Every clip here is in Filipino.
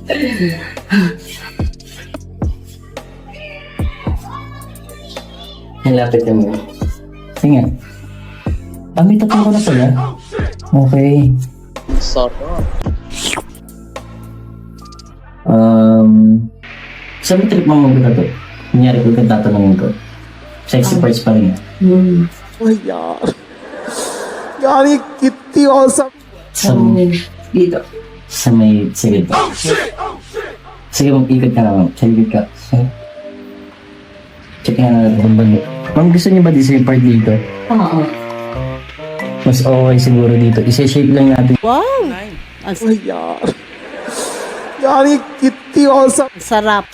Ang lapit mo. Sige. May tatlo ko na pala. Okay. Sarap. Saan trip mo magkatato? Kunyari ko kang tatanungin ko. Sexy parts pa rin. Oh यार यार ये कितनी awesome Sa dito. Sa may sige pa. Sige, mag-ikot ka naman. Sa ikot ka. Check nga na natin kung banda. Ma'am, gusto niyo ba dito yung part dito? Oo. Mas okay siguro dito. Isa-shape lang natin. Wow! oh यार यार ये कितनी awesome Sarap.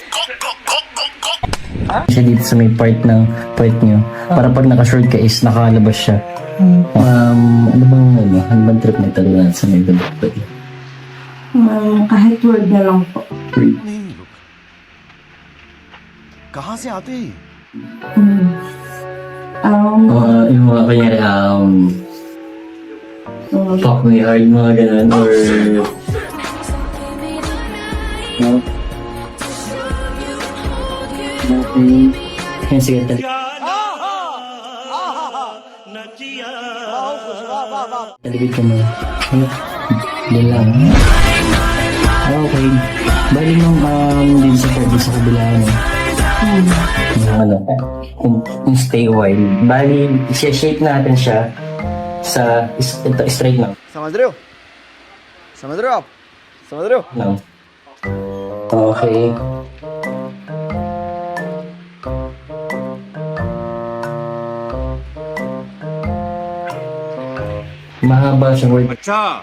Siya dito sa may part niyo. Para pag naka-short ka is nakalabas siya. Ano bang trip na talunan sa may banda? Kahit word na lang po. कहाँ से आते हैं Yung mga kanyari, fuck me hard, mga ganun, or... No? Okay. Yan, sige, taligid ka mo. Yan lang. Okay. Bali nung din sa pwede sa kabila, yung stay while. Bali, i-shape natin siya sa straight lang. समझ रहे हो आप समझ रहे हो No. Okay. Mahaba siyang word. अच्छा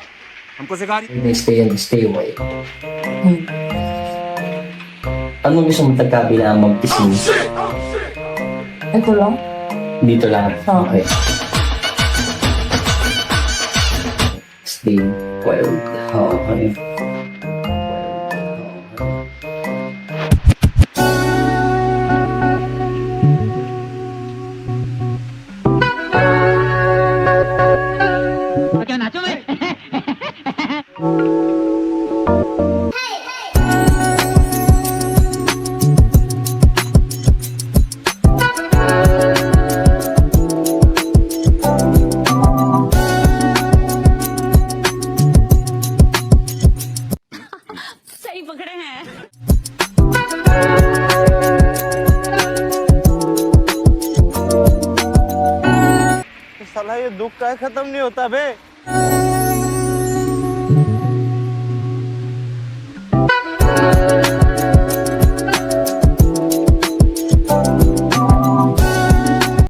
हमको सिखा रही Stay while. Anong gusto mo tagkabila ang mag-pising? Ito lang? Dito lang. Oo. Okay. Stay while. Okay. सही पकड़े हैं। साला ये दुख का खत्म नहीं होता बे